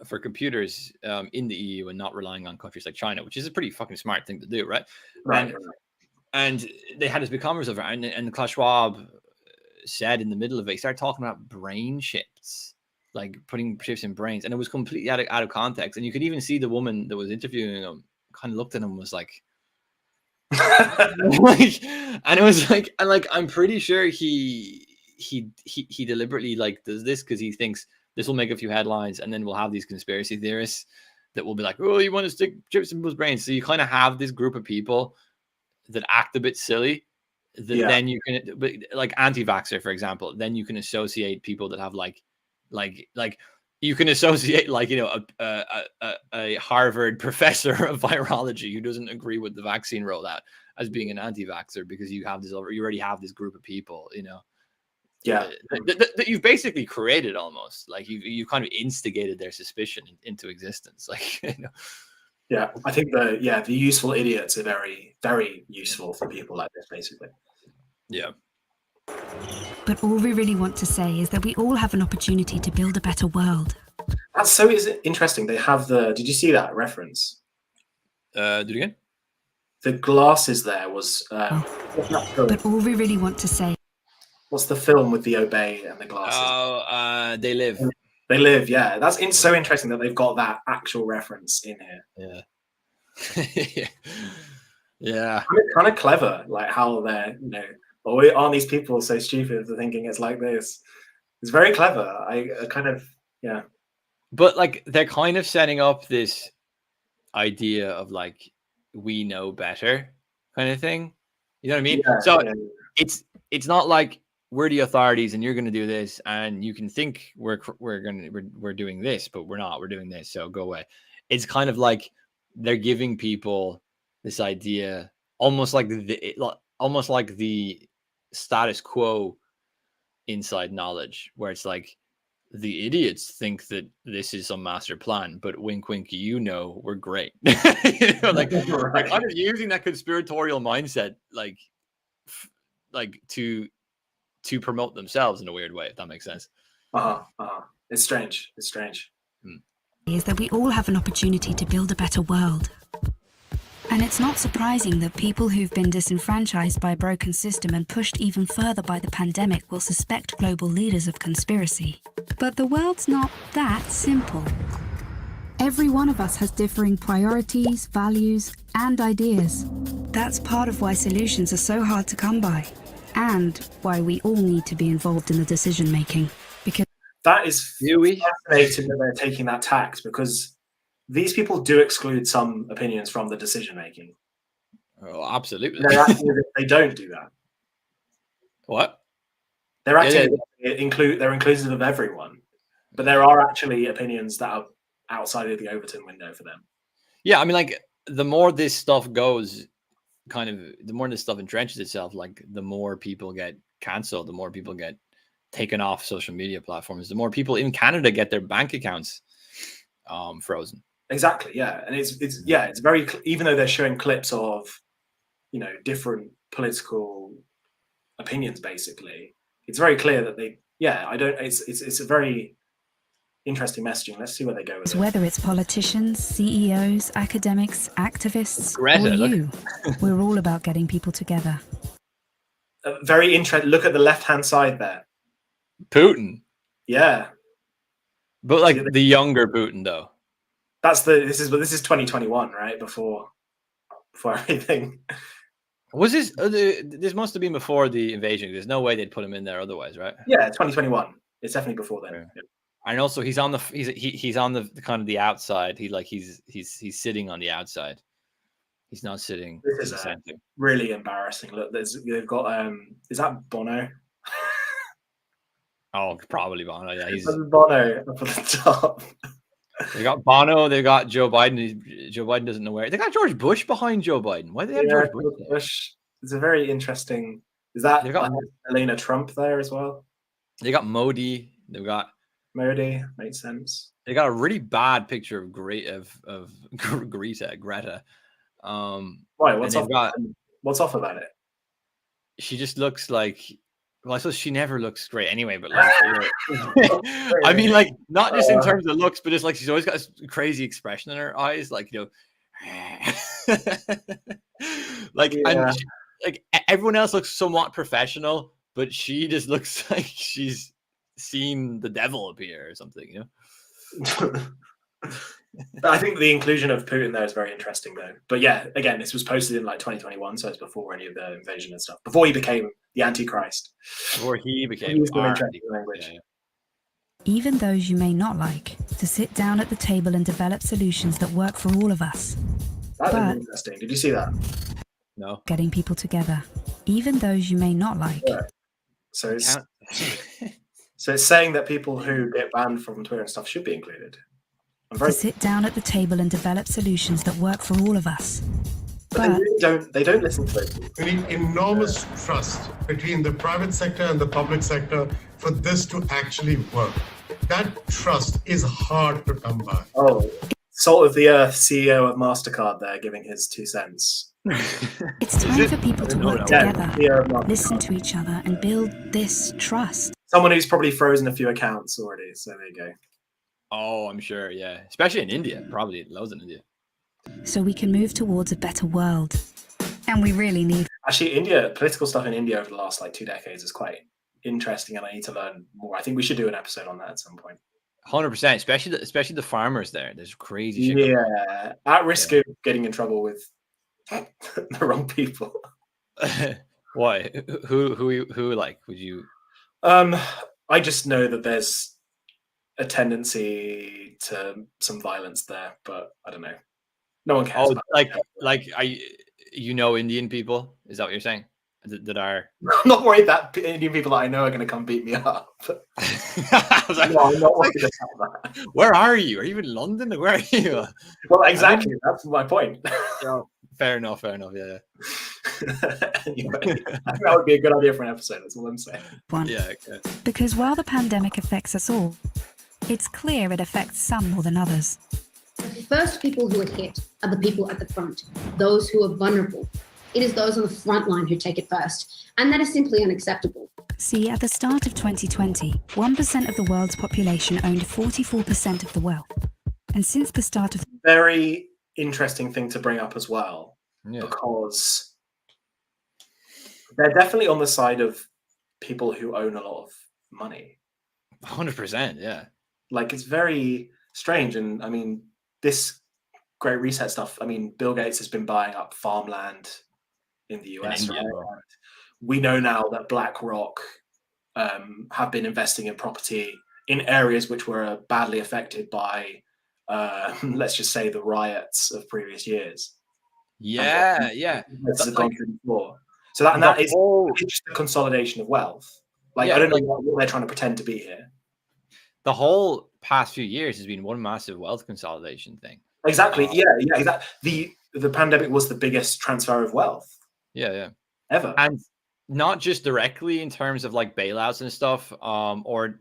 for computers in the EU and not relying on countries like China, which is a pretty fucking smart thing to do, right? Right. And they had this big conference over it, and Klaus Schwab said in the middle of it, he started talking about brain chips. like putting chips in brains, and it was completely out of context. And you could even see the woman that was interviewing him kind of looked at him and was like, like, and it was like, and like, I'm pretty sure he deliberately like does this because he thinks this will make a few headlines, and then we'll have these conspiracy theorists that will be like, oh, you want to stick chips in people's brains. So you kind of have this group of people that act a bit silly. That then you can, but like anti-vaxxer, for example, then you can associate people that have like you can associate like, you know, a Harvard professor of virology who doesn't agree with the vaccine rollout as being an anti-vaxxer, because you already have this group of people, you know, that you've basically created almost like you kind of instigated their suspicion into existence, like, you know. Yeah, I think the useful idiots are very, very useful for people like this, basically. Yeah. But all we really want to say is that we all have an opportunity to build a better world. That's so interesting. They have did you see that reference? Do it again. The glasses there was. But all we really want to say. What's the film with the obey and the glasses? Oh, They Live. They Live, yeah. That's so interesting that they've got that actual reference in here. Yeah. Yeah. Kind of clever, like how they're, you know, aren't these people so stupid for thinking it's like this? It's very clever. I kind of, yeah. But like they're kind of setting up this idea of like, we know better kind of thing. You know what I mean? Yeah, so it's not like we're the authorities and you're going to do this, and you can think we're doing this, but we're not. We're doing this, so go away. It's kind of like they're giving people this idea, almost like the status quo inside knowledge, where it's like the idiots think that this is some master plan, but wink, wink, you know, we're great. You know, like they're kind of using that conspiratorial mindset, like to promote themselves in a weird way, if that makes sense. It's strange. It's strange. Is that we all have an opportunity to build a better world. And it's not surprising that people who've been disenfranchised by a broken system and pushed even further by the pandemic will suspect global leaders of conspiracy. But the world's not that simple. Every one of us has differing priorities, values, and ideas. That's part of why solutions are so hard to come by, and why we all need to be involved in the decision making. Because that is fascinating that they're taking that tact, because these people do exclude some opinions from the decision making. Oh, absolutely. They don't do that. What? They're actually they're inclusive of everyone, but there are actually opinions that are outside of the Overton window for them. Yeah, I mean, like the more this stuff goes, the more this stuff entrenches itself, like the more people get cancelled, the more people get taken off social media platforms, the more people in Canada get their bank accounts frozen. Exactly, yeah. And it's very, even though they're showing clips of, you know, different political opinions, basically, it's very clear that it's a very interesting messaging. Let's see where they go with it. Whether it's politicians, CEOs, academics, activists, Greta, or you, we're all about getting people together. Very interesting. Look at the left-hand side there. Putin. Yeah. But like the younger Putin, though. This is 2021, right? Before everything. Was this? This must have been before the invasion. There's no way they'd put him in there otherwise, right? Yeah, 2021. It's definitely before then. Yeah. And also, he's on the kind of the outside. He's sitting on the outside. He's not sitting. This is really embarrassing. Look, they've got is that Bono? Oh, probably Bono. Yeah, he's Bono up at the top. They got Bono. They got Joe Biden. Joe Biden doesn't know where. They got George Bush behind Joe Biden. Why do they have George Bush? It's a very interesting. Is that they've got Elena Trump there as well? They got Modi. They've got Modi. Makes sense. They got a really bad picture of Greta. Why? What's off about it? She just looks like. Well, I suppose she never looks great anyway, but like, I mean, like, not just in terms of looks, but it's like she's always got this crazy expression in her eyes, like, you know, like, and she, like everyone else looks somewhat professional, but she just looks like she's seen the devil appear or something, you know? I think the inclusion of Putin there is very interesting, though. But yeah, again, this was posted in like 2021, so it's before any of the invasion and stuff. Before he became the Antichrist. Before he became Used some our interesting Antichrist. language. Yeah, yeah. Even those you may not like, to sit down at the table and develop solutions that work for all of us. That But- was interesting. Did you see that? No. Getting people together, even those you may not like. Yeah. So it's saying that people who get banned from Twitter and stuff should be included. To sit down at the table and develop solutions that work for all of us. But they really don't listen to it. We need enormous trust between the private sector and the public sector for this to actually work. That trust is hard to come by. Oh, Salt of the Earth CEO of MasterCard there giving his 2 cents. It's time for people to work Yeah, together, CEO of MasterCard. listen to each other, and build this trust. Someone who's probably frozen a few accounts already, so there you go. Oh, I'm sure, yeah. Especially in India, probably loads in India. So we can move towards a better world. And we really need. Actually, political stuff in India over the last like 2 decades is quite interesting, and I need to learn more. I think we should do an episode on that at some point. 100%, especially the farmers there. There's crazy shit. Yeah, at risk of getting in trouble with the wrong people. Why? Who like would you? I just know that there's a tendency to some violence there, but I don't know. No one cares. Oh, about like Indian people? Is that what you're saying? That are I'm not worried that Indian people that I know are going to come beat me up. I was like, No, I'm not worried about that. where are you? Are you in London? Where are you? Well, exactly. That's my point. Fair enough. Yeah. Anyway, I think that would be a good idea for an episode. That's all I'm saying. Yeah. Okay. Because while the pandemic affects us all, it's clear it affects some more than others. The first people who are hit are the people at the front, those who are vulnerable. It is those on the front line who take it first, and that is simply unacceptable. See, at the start of 2020, 1% of the world's population owned 44% of the wealth. And since the start of... Very interesting thing to bring up as well, Yeah. because they're definitely on the side of people who own a lot of money. 100%. Yeah. Like, it's very strange. And I mean, this Great Reset stuff, I mean, Bill Gates has been buying up farmland in the US. India, right? bro. We know now that BlackRock have been investing in property in areas which were badly affected by, let's just say, the riots of previous years. Yeah. This has gone through before. So that is just the consolidation of wealth. Like, Yeah, I don't know what they're trying to pretend to be here. The whole past few years has been one massive wealth consolidation thing. Exactly. Yeah. Exactly. The pandemic was the biggest transfer of wealth Yeah. ever. And not just directly in terms of like bailouts and stuff, or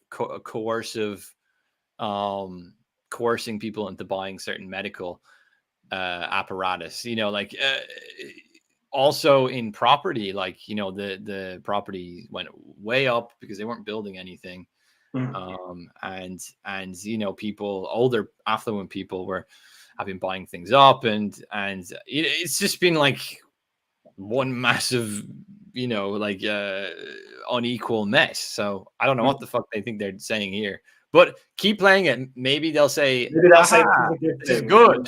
coercive, coercing people into buying certain medical apparatus. Also in property, like the property went way up because they weren't building anything. And people, older affluent people have been buying things up, and it's just been like one massive unequal mess. So I don't know what the fuck they think they're saying here, but keep playing it. Maybe they'll say this is good.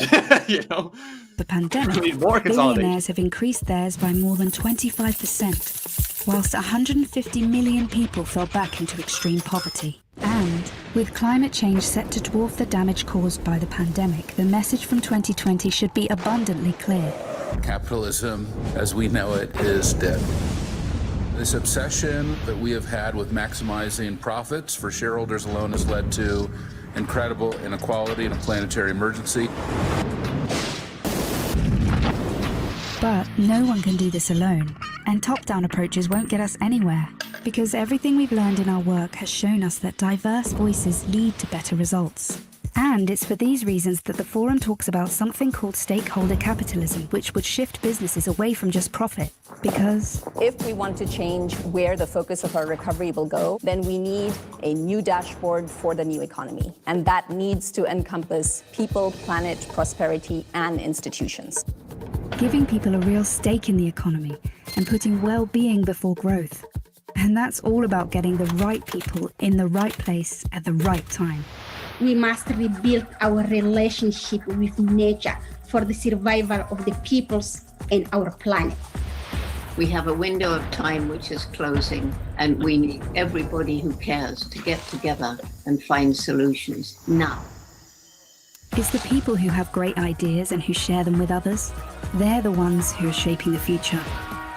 The pandemic, more billionaires have increased theirs by more than 25%, whilst 150 million people fell back into extreme poverty. And with climate change set to dwarf the damage caused by the pandemic, the message from 2020 should be abundantly clear. Capitalism, as we know it, is dead. This obsession that we have had with maximizing profits for shareholders alone has led to incredible inequality and a planetary emergency. But no one can do this alone, and top-down approaches won't get us anywhere, because everything we've learned in our work has shown us that diverse voices lead to better results. And it's for these reasons that the forum talks about something called stakeholder capitalism, which would shift businesses away from just profit. Because if we want to change where the focus of our recovery will go, then we need a new dashboard for the new economy. And that needs to encompass people, planet, prosperity, and institutions. giving people a real stake in the economy and putting well-being before growth. And that's all about getting the right people in the right place at the right time. We must rebuild our relationship with nature for the survival of the peoples and our planet. We have a window of time which is closing, and we need everybody who cares to get together and find solutions now. It's the people who have great ideas and who share them with others. They're the ones who are shaping the future.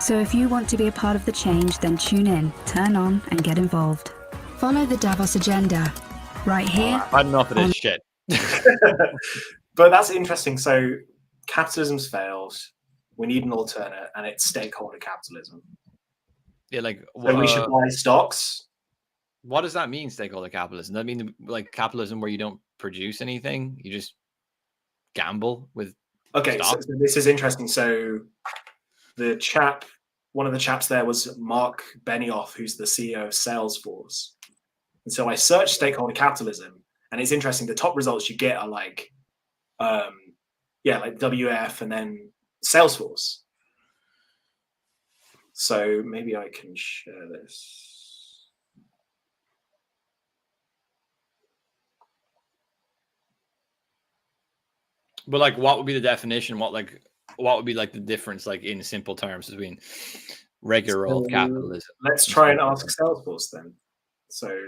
So if you want to be a part of the change, then tune in, turn on, and get involved. Follow the Davos agenda. Right here. I've had enough of this shit. But that's interesting. So capitalism's failed. We need an alternate, and it's stakeholder capitalism. Yeah, like so we should buy stocks. What does that mean, stakeholder capitalism? Does that mean like capitalism where you don't produce anything, you just gamble with? Okay, so this is interesting. So one of the chaps there was Mark Benioff, who's the CEO of Salesforce. And so I searched stakeholder capitalism, and it's interesting. The top results you get are like, like WF and then Salesforce. So maybe I can share this. But like, what would be the definition? What would be like the difference, like in simple terms, between regular old capitalism? Let's try and ask Salesforce then. So,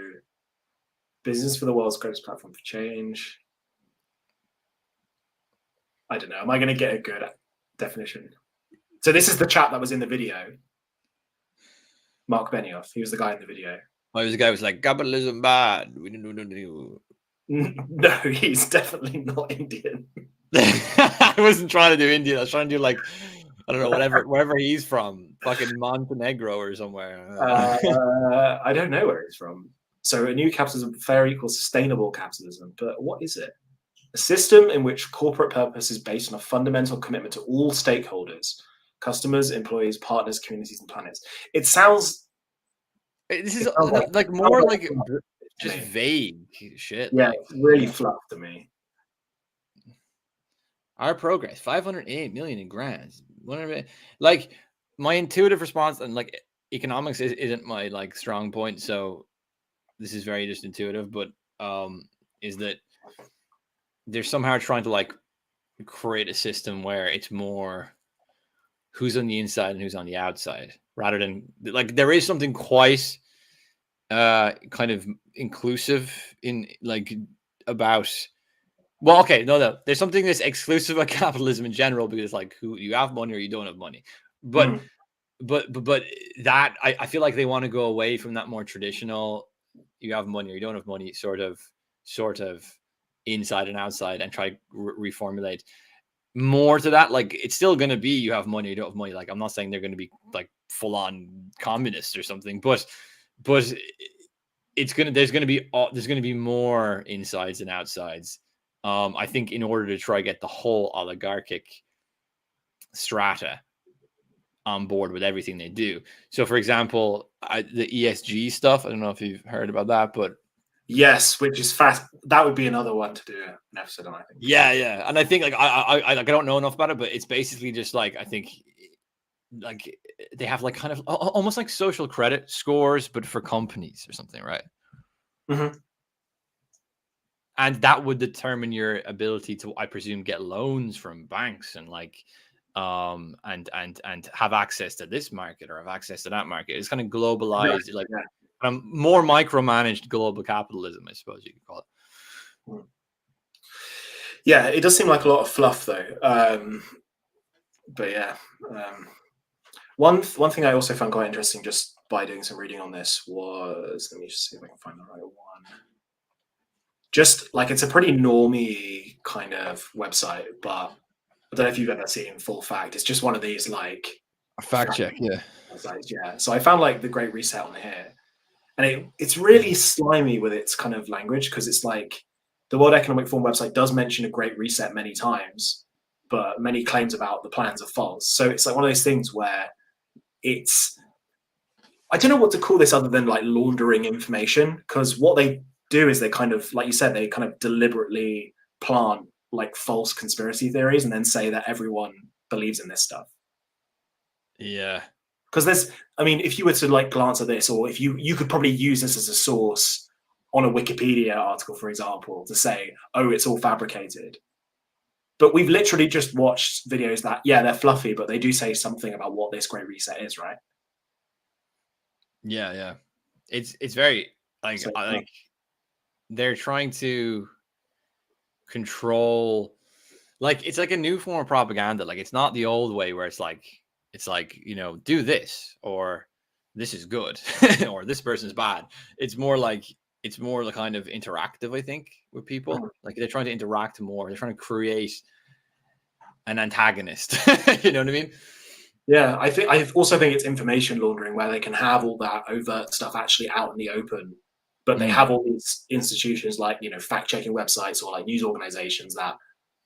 business for the world's greatest platform for change. I don't know. Am I going to get a good definition? So this is the chap that was in the video. Mark Benioff. He was the guy in the video. Oh, the guy was like, capitalism bad. No, he's definitely not Indian. I wasn't trying to do Indian. I was trying to do like, I don't know, wherever he's from, fucking Montenegro or somewhere. I don't know where he's from. So a new capitalism, fair, equal, sustainable capitalism. But what is it? A system in which corporate purpose is based on a fundamental commitment to all stakeholders, customers, employees, partners, communities, and planets. It sounds... This is like more like just vague shit. Yeah, like, it's really fluff to me. Our progress, 508 million in grants. Like my intuitive response, and like economics isn't my like strong point, so this is very just intuitive, but is that they're somehow trying to like create a system where it's more who's on the inside and who's on the outside, rather than like there is something quite kind of inclusive in like about. Well, okay, no, there's something that's exclusive about capitalism in general, because like who you have money or you don't have money, but that I feel like they want to go away from that more traditional you have money or you don't have money sort of inside and outside, and try to reformulate more to that. Like it's still going to be you have money, you don't have money. Like I'm not saying they're going to be like full on communists or something, but there's going to be more insides and outsides. I think in order to try to get the whole oligarchic strata on board with everything they do. So, for example, the ESG stuff, I don't know if you've heard about that, but yes, which is fast. That would be another one to do an episode on, I think. Yeah, and I think like I don't know enough about it, but it's basically just like I think like they have like kind of almost like social credit scores, but for companies or something, right? Mm-hmm. And that would determine your ability to, I presume, get loans from banks and like, and have access to this market or have access to that market. It's kind of globalized, like more micromanaged global capitalism, I suppose you could call it. Yeah, it does seem like a lot of fluff, though. But yeah, one thing I also found quite interesting just by doing some reading on this was, let me just see if I can find the right one. Just like it's a pretty normie kind of website, but I don't know if you've ever seen Full Fact. It's just one of these like a fact check, yeah. Websites, yeah. So I found like the Great Reset on here, and it's really slimy with its kind of language, because it's like the World Economic Forum website does mention a Great Reset many times, but many claims about the plans are false. So it's like one of those things where I don't know what to call this other than like laundering information, because what they do is they kind of, like you said, they kind of deliberately plant like false conspiracy theories and then say that everyone believes in this stuff. Yeah. Because I mean, if you were to like glance at this, or if you could probably use this as a source on a Wikipedia article, for example, to say, oh, it's all fabricated. But we've literally just watched videos that, yeah, they're fluffy, but they do say something about what this Great Reset is, right? Yeah. It's very like they're trying to control, like it's like a new form of propaganda. Like it's not the old way where it's like do this, or this is good, or this person's bad. It's more like the kind of interactive, I think, with people. Like they're trying to interact more. They're trying to create an antagonist. You know what I mean? Yeah, I also think it's information laundering, where they can have all that overt stuff actually out in the open, but they have all these institutions like, fact checking websites or like news organizations that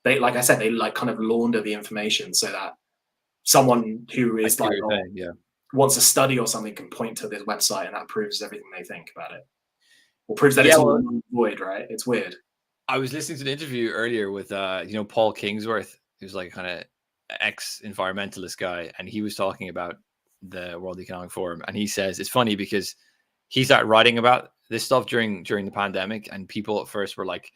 they, like I said, they like kind of launder the information so that someone who is like wants a study or something can point to this website and that proves everything they think about it, or proves that it's all void, right? It's weird. I was listening to the interview earlier with Paul Kingsworth, who's like kind of ex-environmentalist guy, and he was talking about the World Economic Forum, and he says it's funny because he started writing about this stuff during the pandemic, and people at first were like,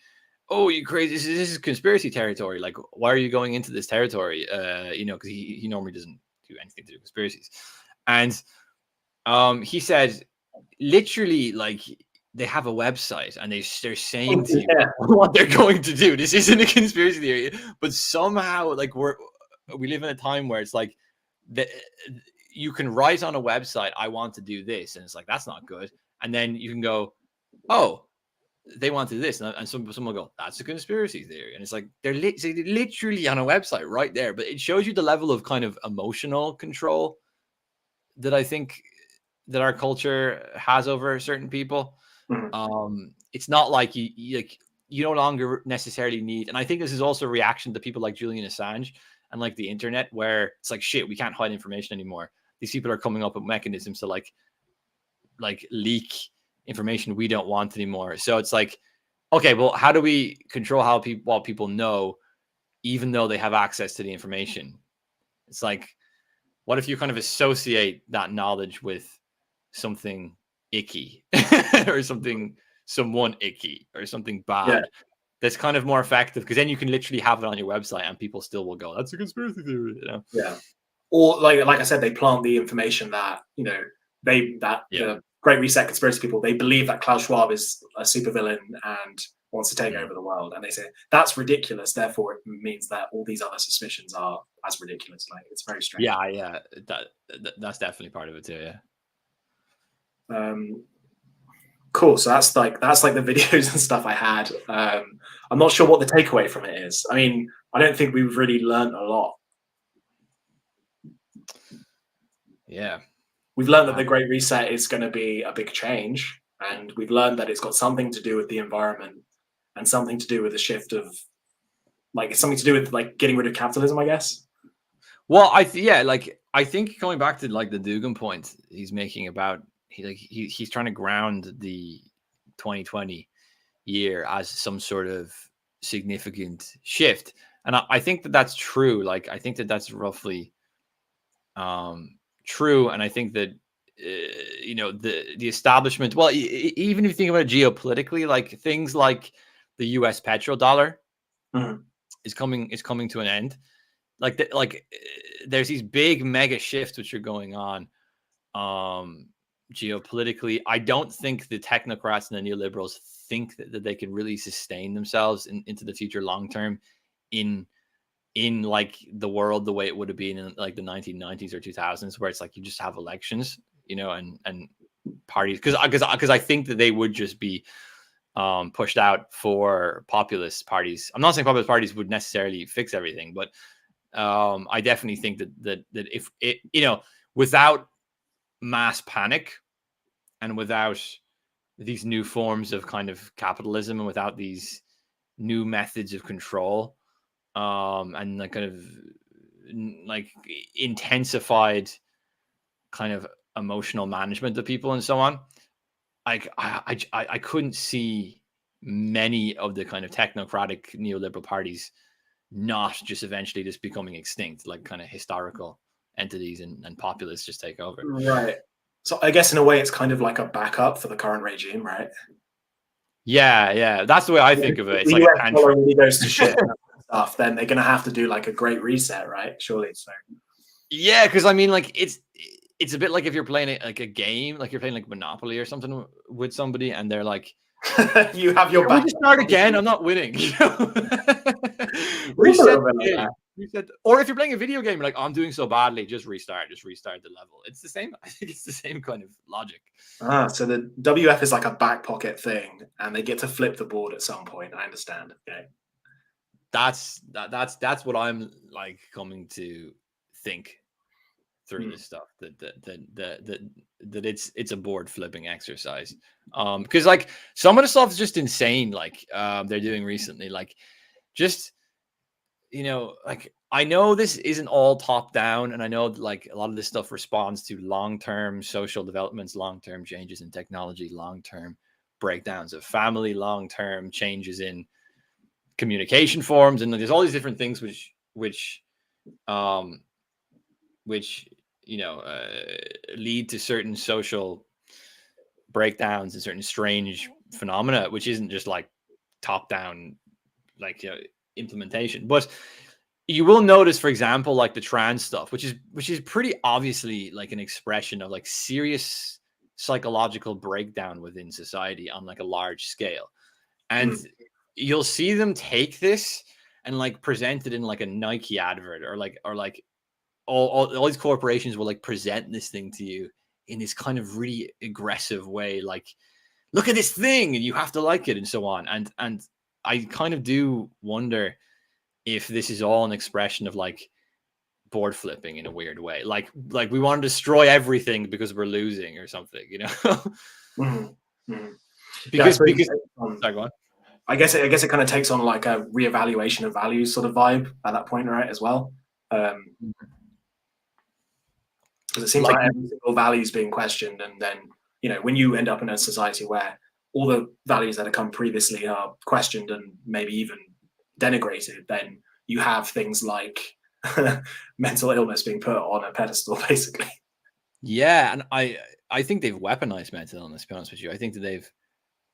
oh, you crazy, this is conspiracy territory, like why are you going into this territory, because he normally doesn't do anything to do with conspiracies. And he said literally, like, they have a website and they're saying to you what they're going to do. This isn't a conspiracy theory, but somehow like we live in a time where it's like you can write on a website, I want to do this, and it's like, that's not good. And then you can go, oh, they want to do this, and someone will go, that's a conspiracy theory. And it's like they're literally on a website right there. But it shows you the level of kind of emotional control that I think that our culture has over certain people. It's not like you no longer necessarily need, and I think this is also a reaction to people like Julian Assange and like the internet, where it's like, shit, we can't hide information anymore. These people are coming up with mechanisms to like leak information we don't want anymore. So it's like, okay, well, how do we control what people know, even though they have access to the information? It's like, what if you kind of associate that knowledge with something icky or someone icky or something bad? That's kind of more effective, because then you can literally have it on your website and people still will go, that's a conspiracy theory, Or like I said, they plant the information that the Great Reset conspiracy people, they believe that Klaus Schwab is a supervillain and wants to take over the world, and they say that's ridiculous, therefore it means that all these other suspicions are as ridiculous. Like, it's very strange. That's definitely part of it too. Cool. So that's like the videos and stuff I had. I'm not sure what the takeaway from it is. I mean, I don't think we've really learned a lot. Yeah. We've learned that the Great Reset is going to be a big change, and we've learned that it's got something to do with the environment and something to do with the shift of, like, something to do with like getting rid of capitalism, I guess. Well, I think going back to like the Dugan point he's making about he's trying to ground the 2020 year as some sort of significant shift, and I think that that's true. Like, I think that that's roughly true, and I think that the establishment, well, even if you think about it geopolitically, like things like the US petrodollar is coming to an end. There's these big mega shifts which are going on geopolitically. I don't think the technocrats and the neoliberals think that they can really sustain themselves into the future long term in like the world the way it would have been in like the 1990s or 2000s, where it's like you just have elections, and parties, because I think that they would just be pushed out for populist parties. I'm not saying populist parties would necessarily fix everything, but I definitely think that if it, without mass panic and without these new forms of kind of capitalism and without these new methods of control, and like kind of like intensified kind of emotional management of people and so on, I couldn't see many of the kind of technocratic neoliberal parties not just eventually just becoming extinct, like kind of historical entities and populists just take over. Right. So I guess in a way it's kind of like a backup for the current regime, right? Yeah, that's the way I think of it. It's the like US dollar really goes to shit and stuff, then they're going to have to do like a great reset, right? Surely. So yeah, because I mean, like it's a bit like if you're playing like a game, like you're playing like Monopoly or something with somebody, and they're like, you have your "Can we just start again? I'm not winning." Reset the game. Reset. Or if you're playing a video game, you're like, oh, I'm doing so badly, just restart the level. It's the same. I think it's the same kind of logic. So the WF is like a back pocket thing, and they get to flip the board at some point. I understand. Okay. That's what I'm like coming to think through this stuff, that it's a board flipping exercise. Because like some of the stuff is just insane, like they're doing recently, like just, you know, like I know this isn't all top down, and I know like a lot of this stuff responds to long-term social developments, long-term changes in technology, long-term breakdowns of family, long-term changes in communication forms, and there's all these different things which you know lead to certain social breakdowns and certain strange phenomena, which isn't just like top down, like, you know, implementation. But you will notice, for example, like the trans stuff, which is pretty obviously like an expression of like serious psychological breakdown within society on like a large scale. And you'll see them take this and like present it in like a Nike advert, or like all these corporations will like present this thing to you in this kind of really aggressive way, like, look at this thing and you have to like it, and so on. And I kind of do wonder if this is all an expression of like board flipping in a weird way, like we want to destroy everything because we're losing or something, you know. Because sorry, go on. I guess it kind of takes on like a reevaluation of values sort of vibe at that point, right? As well, because it seems like every single value is being questioned, and then, you know, when you end up in a society where all the values that have come previously are questioned and maybe even denigrated, then you have things like mental illness being put on a pedestal, basically. Yeah, and I think they've weaponized mental illness, to be honest with you. I think that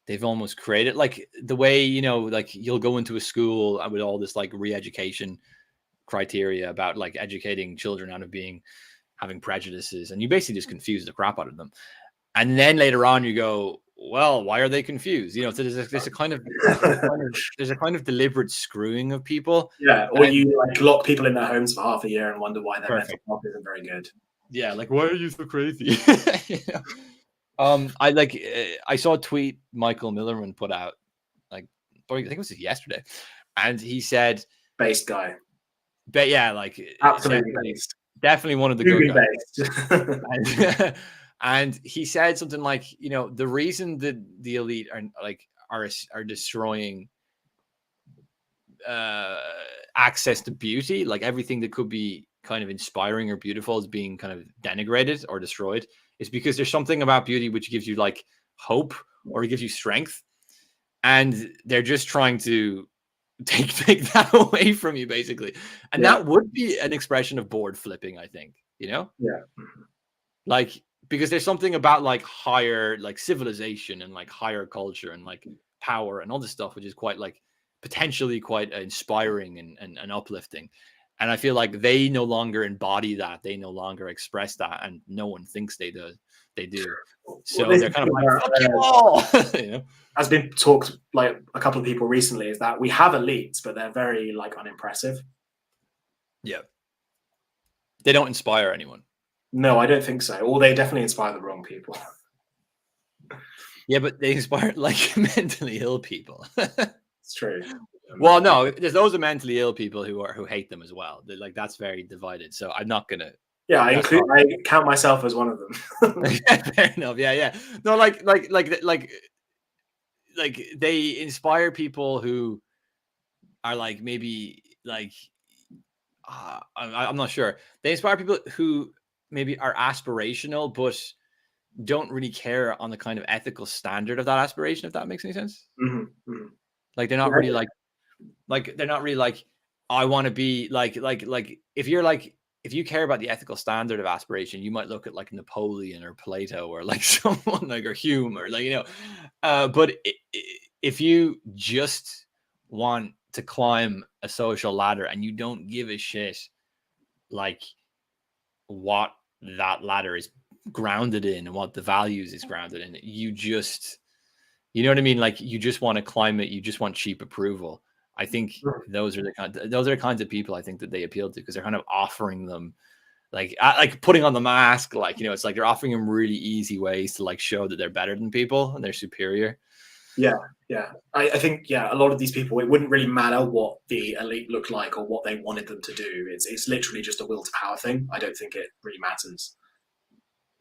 they've almost created, like, the way, you know, like you'll go into a school with all this like re-education criteria about like educating children out of having prejudices, and you basically just confuse the crap out of them. And then later on you go, well, why are they confused? You know, so there's a kind of deliberate screwing of people. Yeah, or you like lock people in their homes for half a year and wonder why their mental health isn't very good. Yeah, like, why are you so crazy? You know? I saw a tweet Michael Millerman put out, like, I think it was yesterday, and he said, based guy. But yeah, like, absolutely based. Definitely one of the good guys. And he said something like, you know, the reason that the elite are destroying access to beauty, like everything that could be kind of inspiring or beautiful is being kind of denigrated or destroyed, is because there's something about beauty which gives you like hope or it gives you strength, and they're just trying to take that away from you, basically. And that would be an expression of board flipping, I think, you know? Yeah. Like, because there's something about like higher, like civilization and like higher culture and like power and all this stuff, which is quite like potentially quite inspiring and uplifting. And I feel like they no longer embody that, they no longer express that, and no one thinks they do. So they're kind of like, fuck you all. You know? Has been talked, like a couple of people recently, is that we have elites, but they're very like unimpressive. Yeah. They don't inspire anyone. No, I don't think so. Or they definitely inspire the wrong people. Yeah, but they inspire like mentally ill people. It's true. Well, no, there's those of mentally ill people who hate them as well. They're like, that's very divided. So I'm not gonna. Yeah, I count myself as one of them. Fair enough. Yeah. No, like they inspire people who are like maybe like I'm not sure. They inspire people who maybe are aspirational, but don't really care on the kind of ethical standard of that aspiration, if that makes any sense. Mm-hmm. Like they're not really like they're not really like, I want to be like if you're like if you care about the ethical standard of aspiration, you might look at like Napoleon or Plato or like someone like or Hume or like, but if you just want to climb a social ladder and you don't give a shit like what that ladder is grounded in and what the values is grounded in, you know what I mean? Like you just want to climb it. You just want cheap approval. I think those are the kinds of people I think that they appeal to, because they're kind of offering them like putting on the mask, like, it's like they're offering them really easy ways to like show that they're better than people and they're superior. Yeah. I think, a lot of these people, it wouldn't really matter what the elite looked like or what they wanted them to do. It's literally just a will to power thing. I don't think it really matters.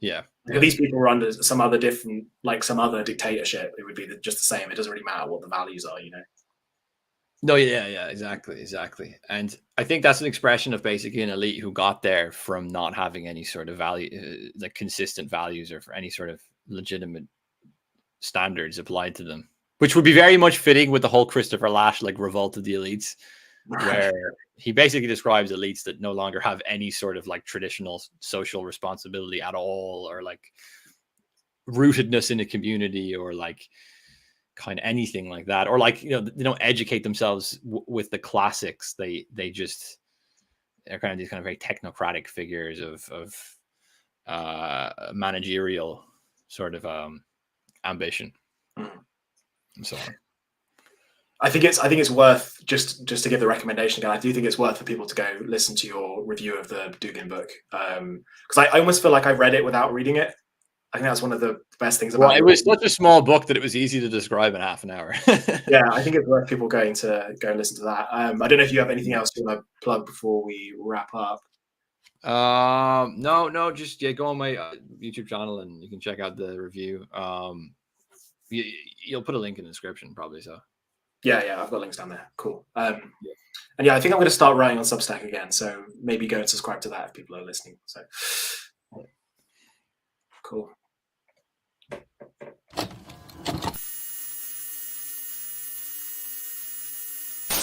Yeah. If these people were under some other dictatorship, it would be just the same. It doesn't really matter what the values are, No, yeah, exactly. And I think that's an expression of basically an elite who got there from not having any sort of value, like consistent values or for any sort of legitimate standards applied to them, which would be very much fitting with the whole Christopher Lasch like revolt of the elites, where he basically describes elites that no longer have any sort of like traditional social responsibility at all, or like rootedness in a community, or like kind of anything like that, or like, they don't educate themselves with the classics. They just are kind of these kind of very technocratic figures of managerial sort of ambition and so on. I think it's worth just to give the recommendation again. I do think it's worth for people to go listen to your review of the Dugin book, because I almost feel like I read it without reading it. I think that's one of the best things about it. It was such a small book that it was easy to describe in half an hour. Yeah, I think it's worth people going to go and listen to that. I don't know if you have anything else you want to plug before we wrap up. No, just go on my YouTube channel and you can check out the review. You'll put a link in the description probably. So yeah, I've got links down there. Cool. And I think I'm going to start writing on Substack again. So maybe go and subscribe to that if people are listening. So cool.